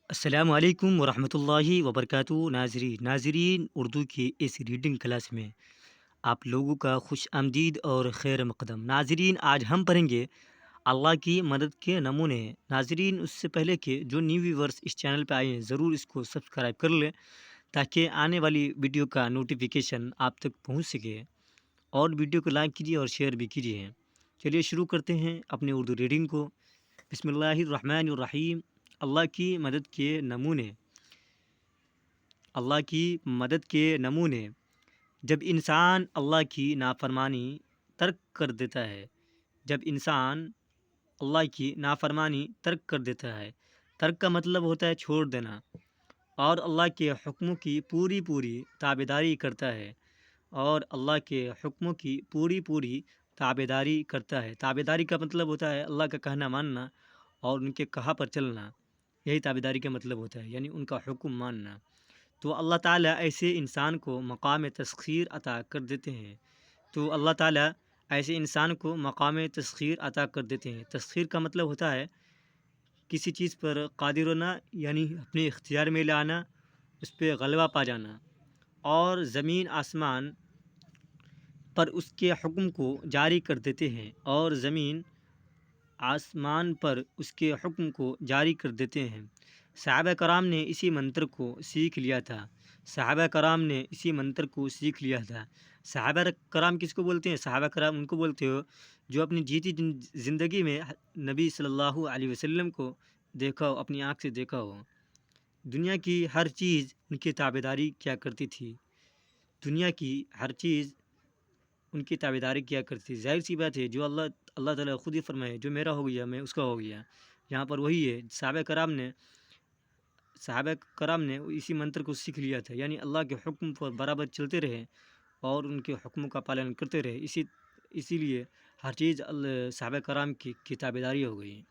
السلام علیکم ورحمۃ اللہ وبرکاتہ۔ ناظرین اردو کی اس ریڈنگ کلاس میں آپ لوگوں کا خوش آمدید اور خیر مقدم۔ ناظرین آج ہم پڑھیں گے اللہ کی مدد کے نمونے ہیں۔ ناظرین اس سے پہلے کہ جو نیو ویورس اس چینل پہ آئے ہیں ضرور اس کو سبسکرائب کر لیں تاکہ آنے والی ویڈیو کا نوٹیفیکیشن آپ تک پہنچ سکے، اور ویڈیو کو لائک کیجیے اور شیئر بھی کیجیے۔ چلیے شروع کرتے ہیں اپنی اردو ریڈنگ کو۔ بسم اللہ الرحمن الرحیم۔ اللہ کی مدد کے نمونے۔ اللہ کی مدد کے نمونے۔ جب انسان اللہ کی نافرمانی ترک کر دیتا ہے ترک کر دیتا ہے۔ ترک کا مطلب ہوتا ہے چھوڑ دینا، اور اللہ کے حکموں کی پوری تابعداری کرتا ہے تابعداری کا مطلب ہوتا ہے اللہ کا کہنا ماننا اور ان کے کہا پر چلنا، یہی تابعداری کا مطلب ہوتا ہے، یعنی ان کا حکم ماننا۔ تو اللہ تعالیٰ ایسے انسان کو مقام تسخیر عطا کر دیتے ہیں تسخیر کا مطلب ہوتا ہے کسی چیز پر قادر ہونا، یعنی اپنے اختیار میں لانا، اس پہ غلبہ پا جانا، اور زمین آسمان پر اس کے حکم کو جاری کر دیتے ہیں صحابہ کرام نے اسی منتر کو سیکھ لیا تھا۔ صحابہ کرام کس کو بولتے ہیں؟ صحابہ کرام ان کو بولتے ہو جو اپنی جیتی زندگی میں نبی صلی اللہ علیہ وسلم کو دیکھا ہو، اپنی آنکھ سے دیکھا ہو۔ دنیا کی ہر چیز ان کی تابعداری کیا کرتی تھی، ظاہر سی بات ہے، جو اللہ تعالیٰ خود ہی فرمائے جو میرا ہو گیا میں اس کا ہو گیا۔ یہاں پر وہی ہے، صحابہ کرام نے اسی منتر کو سیکھ لیا تھا، یعنی اللہ کے حکم پر برابر چلتے رہے اور ان کے حکموں کا پالن کرتے رہے، اسی لیے ہر چیز صحابہ کرام کی تابعداری ہو گئی۔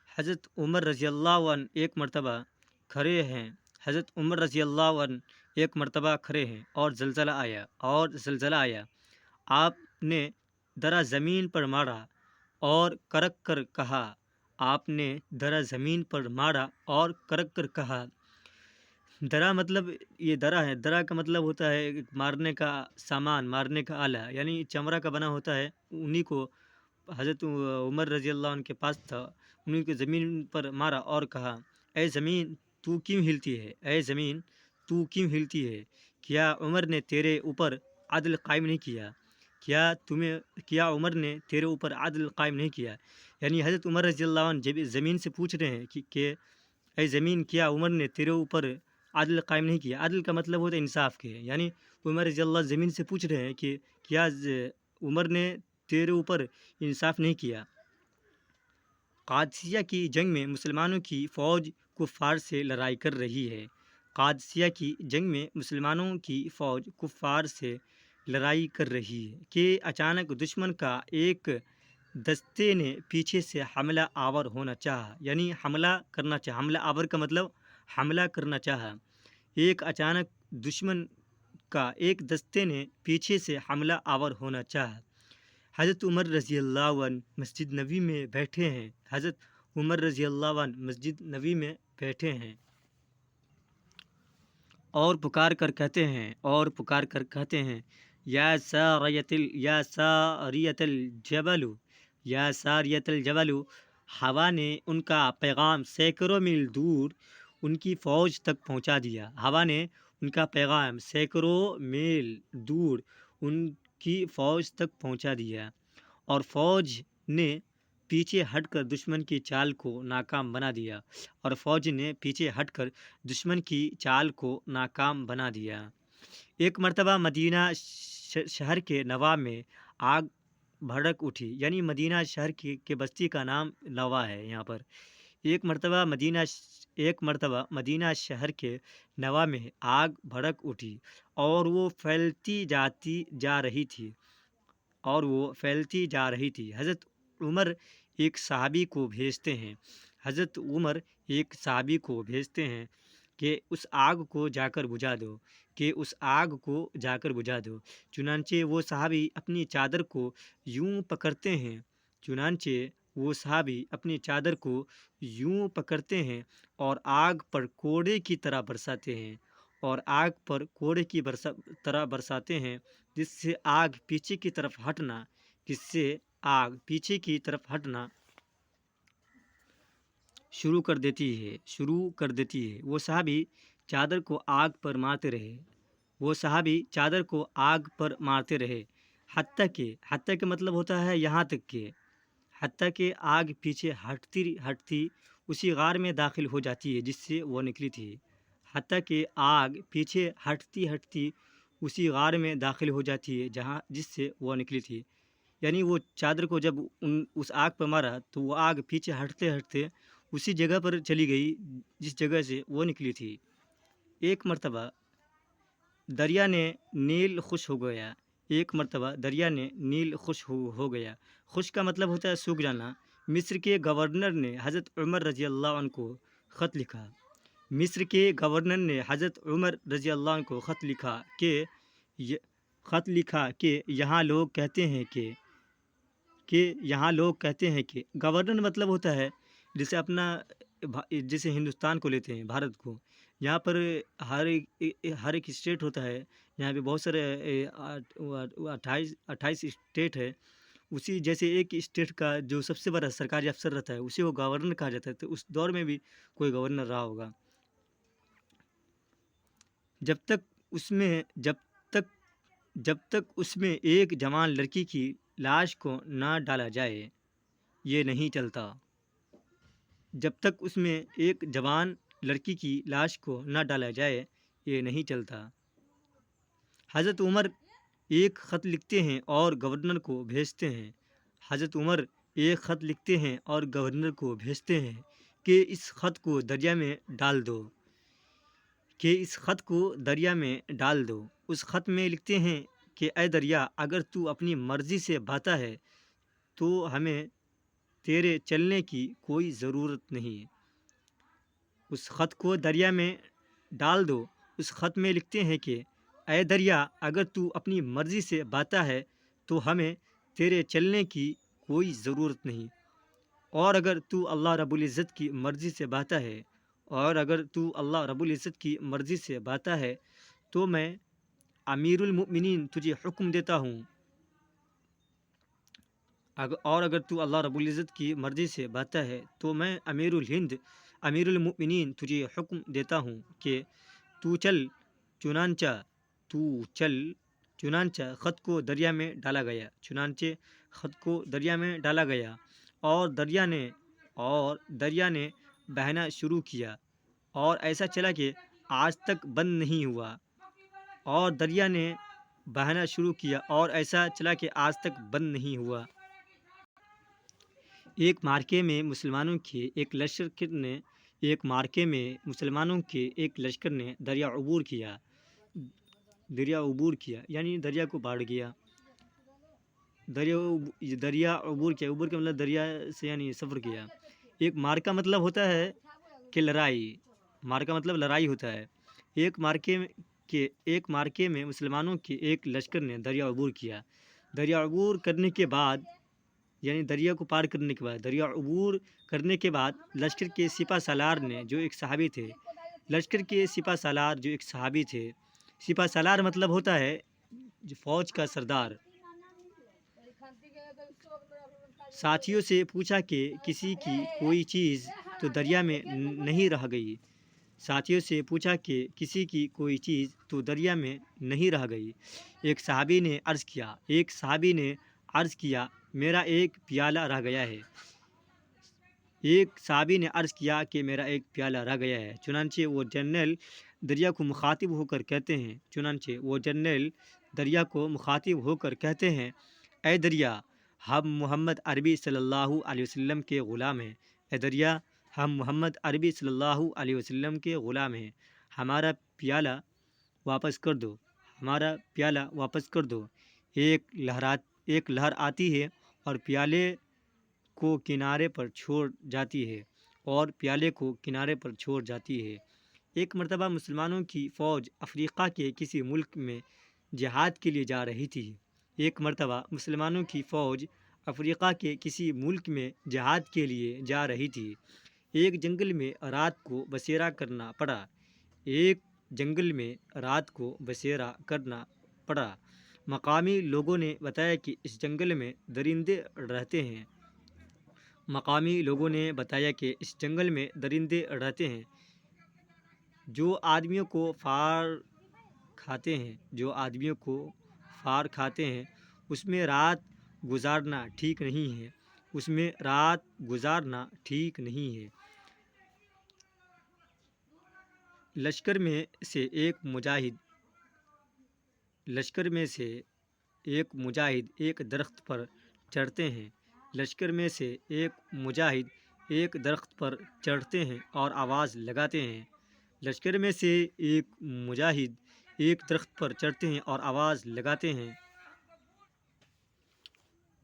حضرت عمر رضی اللہ عنہ ایک مرتبہ کھڑے ہیں اور زلزلہ آیا۔ آپ نے درا زمین پر مارا اور کرک کر کہا۔ درا مطلب یہ درا ہے، درا کا مطلب ہوتا ہے مارنے کا سامان، مارنے کا آلہ، یعنی چمڑا کا بنا ہوتا ہے، انہی کو حضرت عمر رضی اللہ عنہ کے پاس تھا، انہی کو زمین پر مارا اور کہا، اے زمین تو کیوں ہلتی ہے؟ کیا عمر نے تیرے اوپر عدل قائم نہیں کیا؟ یعنی حضرت عمر رضی اللہ عنہ جب زمین سے پوچھ رہے ہیں کہ اے زمین کیا عمر نے تیرے اوپر عدل قائم نہیں کیا؟ عدل کا مطلب ہوتا ہے انصاف کے، یعنی عمر رضی اللہ زمین سے پوچھ رہے ہیں کہ کیا عمر نے تیرے اوپر انصاف نہیں کیا؟ قادسیہ کی جنگ میں مسلمانوں کی فوج کفار سے لڑائی کر رہی ہے۔ کہ اچانک دشمن کا ایک دستے نے پیچھے سے حملہ آور ہونا چاہا، یعنی حملہ آور کا مطلب حملہ کرنا چاہا۔ اچانک دشمن کا ایک دستے نے پیچھے سے حملہ آور ہونا چاہا۔ حضرت عمر رضی اللہ عنہ مسجد نبوی میں بیٹھے ہیں اور پکار کر کہتے ہیں یا ساریت الجبل۔ ہوا نے ان کا پیغام سینکڑوں میل دور ان کی فوج تک پہنچا دیا، اور فوج نے پیچھے ہٹ کر دشمن کی چال کو ناکام بنا دیا۔ ایک مرتبہ مدینہ شہر کے نوا میں آگ بھڑک اٹھی، یعنی مدینہ شہر کے بستی کا نام نوا ہے یہاں پر۔ ایک مرتبہ مدینہ شہر کے نوا میں آگ بھڑک اٹھی اور وہ پھیلتی جا رہی تھی۔ حضرت عمر ایک صحابی کو بھیجتے ہیں کہ اس آگ کو جا کر بجھا دو۔ چنانچہ وہ صحابی اپنی چادر کو یوں پکڑتے ہیں وہ صحابی اپنی چادر کو یوں پکڑتے ہیں اور آگ پر کوڑے کی طرح برساتے ہیں، اور آگ پر کوڑے کی طرح برساتے ہیں، جس سے آگ پیچھے کی طرف ہٹنا جس سے آگ پیچھے کی طرف ہٹنا شروع کر دیتی ہے۔ وہ صحابی چادر کو آگ پر مارتے رہے حتیٰ کہ مطلب ہوتا ہے یہاں تک کہ، حتیٰ کہ آگ پیچھے ہٹتی اسی غار میں داخل ہو جاتی ہے جس سے وہ نکلی تھی، حتیٰ کہ آگ پیچھے ہٹتی اسی غار میں داخل ہو جاتی ہے جس سے وہ نکلی تھی۔ یعنی وہ چادر کو جب اس آگ پر مارا تو وہ آگ پیچھے ہٹتے اسی جگہ پر چلی گئی جس جگہ سے وہ نکلی تھی۔ ایک مرتبہ دریا نے نیل خشک ہو گیا۔ خشک کا مطلب ہوتا ہے سوکھ جانا۔ مصر کے گورنر نے حضرت عمر رضی اللہ عنہ کو خط لکھا کہ یہاں لوگ کہتے ہیں کہ گورنر مطلب ہوتا ہے جیسے ہندوستان کو لیتے ہیں، بھارت کو، یہاں پر ہر ایک اسٹیٹ ہوتا ہے، یہاں پہ بہت سارے 28 اسٹیٹ ہے، اسی جیسے ایک اسٹیٹ کا جو سب سے بڑا سرکاری افسر رہتا ہے اسی کو گورنر کہا جاتا ہے۔ تو اس دور میں بھی کوئی گورنر رہا ہوگا۔ جب تک اس میں ایک جوان لڑکی کی لاش کو نہ ڈالا جائے یہ نہیں چلتا۔ جب تک اس میں ایک جوان لڑکی کی لاش کو نہ ڈالا جائے یہ نہیں چلتا۔ حضرت عمر ایک خط لکھتے ہیں اور گورنر کو بھیجتے ہیں کہ اس خط کو دریا میں ڈال دو۔ اس خط میں لکھتے ہیں کہ اے دریا، اگر تو اپنی مرضی سے بہتا ہے تو ہمیں تیرے چلنے کی کوئی ضرورت نہیں۔ اس خط کو دریا میں ڈال دو۔ اس خط میں لکھتے ہیں کہ اے دریا، اگر تو اپنی مرضی سے بہتا ہے تو ہمیں تیرے چلنے کی کوئی ضرورت نہیں، اور اگر تو اللہ رب العزت کی مرضی سے بہتا ہے تو میں امیر المؤمنین تجھے حکم دیتا ہوں اور اگر تو اللہ رب العزت کی مرضی سے بہتا ہے تو میں امیر المؤمنین تجھے حکم دیتا ہوں کہ تو چل۔ چنانچہ خط کو دریا میں ڈالا گیا اور دریا نے بہنا شروع کیا اور ایسا چلا کہ آج تک بند نہیں ہوا۔ ایک معرکے میں مسلمانوں کے ایک لشکر نے دریا عبور کیا یعنی دریا کو پار کیا۔ عبور کا مطلب دریا سے یعنی سفر کیا۔ ایک معرکہ مطلب ہوتا ہے کہ لڑائی ہوتا ہے۔ ایک معرکے میں مسلمانوں کے ایک لشکر نے دریا عبور کیا۔ دریا عبور کرنے کے بعد یعنی دریا کو پار کرنے کے بعد لشکر کے سپہ سالار جو ایک صحابی تھے، سپہ سالار مطلب ہوتا ہے فوج کا سردار، ساتھیوں سے پوچھا کہ کسی کی کوئی چیز تو دریا میں نہیں رہ گئی۔ ایک صحابی نے عرض کیا میرا ایک پیالہ رہ گیا ہے۔ چنانچہ وہ جنرل دریا کو مخاطب ہو کر کہتے ہیں اے دریا، ہم محمد عربی صلی اللہ علیہ وسلم کے غلام ہیں، ہمارا پیالہ واپس کر دو۔ ایک لہر آتی ہے اور پیالے کو کنارے پر چھوڑ جاتی ہے۔ ایک مرتبہ مسلمانوں کی فوج افریقہ کے کسی ملک میں جہاد کے لیے جا رہی تھی۔ افریقہ کے کسی ملک میں جہاد کے لیے جا رہی تھی۔ ایک جنگل میں رات کو بسیرا کرنا پڑا۔ ایک جنگل میں رات کو بسیرا کرنا پڑا۔ مقامی لوگوں نے بتایا کہ اس جنگل میں درندے رہتے ہیں۔ مقامی لوگوں نے بتایا کہ اس جنگل میں درندے رہتے ہیں جو آدمیوں کو فار کھاتے ہیں۔ اس میں رات گزارنا ٹھیک نہیں ہے۔ لشکر میں سے ایک مجاہد ایک درخت پر چڑھتے ہیں۔ لشکر میں سے ایک مجاہد ایک درخت پر چڑھتے ہیں اور آواز لگاتے ہیں۔ لشکر میں سے ایک مجاہد ایک درخت پر چڑھتے ہیں اور آواز لگاتے ہیں،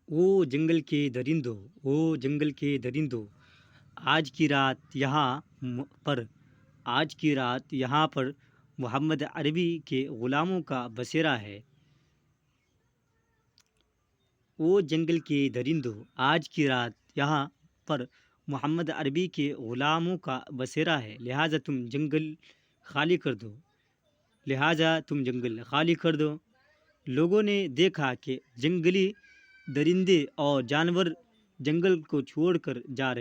او جنگل کے درندوں، آج کی رات یہاں پر محمد عربی کے غلاموں کا بسیرا ہے۔ او جنگل کے درندوں، آج کی رات یہاں پر محمد عربی کے غلاموں کا بسیرا ہے، لہٰذا تم جنگل خالی کر دو۔ لوگوں نے دیکھا کہ جنگلی درندے اور جانور جنگل کو چھوڑ کر جا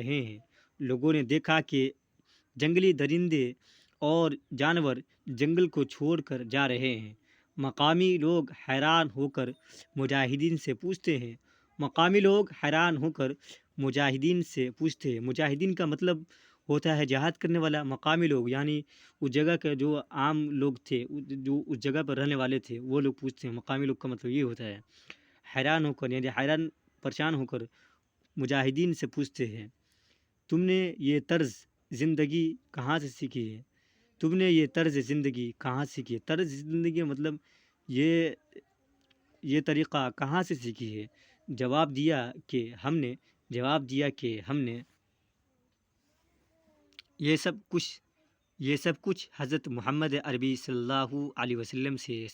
رہے ہیں۔ مقامی لوگ حیران ہو کر مجاہدین سے پوچھتے ہیں۔ مجاہدین کا مطلب ہوتا ہے جہاد کرنے والا۔ مقامی لوگ یعنی اس جگہ کے جو عام لوگ تھے، جو اس جگہ پر رہنے والے تھے، وہ لوگ پوچھتے ہیں۔ مقامی لوگ کا مطلب یہ ہوتا ہے حیران پریشان ہو کر مجاہدین سے پوچھتے ہیں، تم نے یہ طرز زندگی کہاں سے سیکھی ہے؟ طرز زندگی مطلب یہ طریقہ کہاں سے سیکھی ہے؟ جواب دیا کہ ہم نے یہ سب کچھ حضرت محمد عربی صلی اللہ علیہ وسلم سے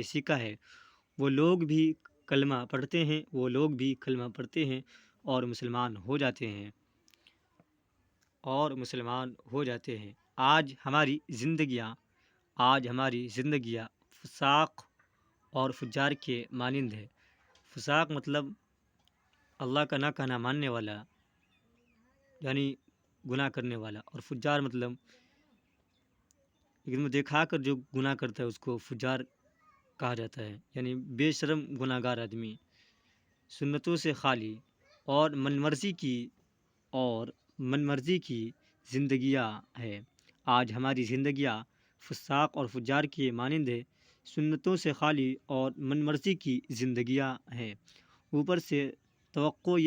سیکھا ہے۔ وہ لوگ بھی کلمہ پڑھتے ہیں اور مسلمان ہو جاتے ہیں۔ آج ہماری زندگیاں فساق اور فجار کے مانند ہے۔ فساق مطلب اللہ کا نہ کہنا ماننے والا، یعنی گناہ کرنے والا، اور فجار مطلب لیکن دیکھا کر جو گناہ کرتا ہے اس کو فجار کہا جاتا ہے، یعنی بے شرم گناہ گار آدمی، سنتوں سے خالی اور من مرضی کی زندگیاں ہے۔ آج ہماری زندگیاں فساق اور فجار کے مانند ہے، سنتوں سے خالی اور من مرضی کی زندگیاں ہیں۔ اوپر سے توقع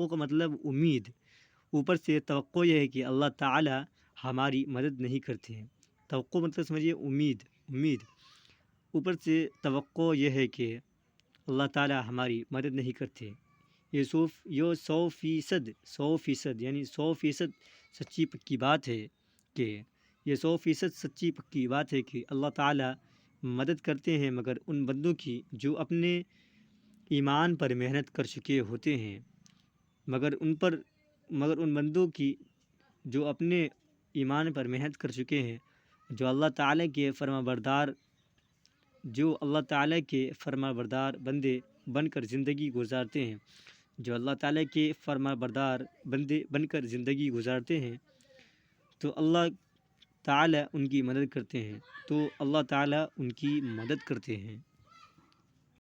کا مطلب امید۔ اوپر سے توقع یہ ہے کہ اللہ تعالی ہماری مدد نہیں کرتے ہیں۔ توقع مطلب سمجھیے امید۔ اوپر سے توقع یہ ہے کہ اللہ تعالی ہماری مدد نہیں کرتے۔ یہ 100% یعنی 100% سچی پکی بات ہے کہ اللہ تعالی مدد کرتے ہیں مگر ان بندوں کی جو اپنے ایمان پر محنت کر چکے ہوتے ہیں، مگر ان بندوں کی جو اپنے ایمان پر محنت کر چکے ہیں، جو اللہ تعالی کے فرما بردار بندے بن کر زندگی گزارتے ہیں، تو اللہ تعالی ان کی مدد کرتے ہیں۔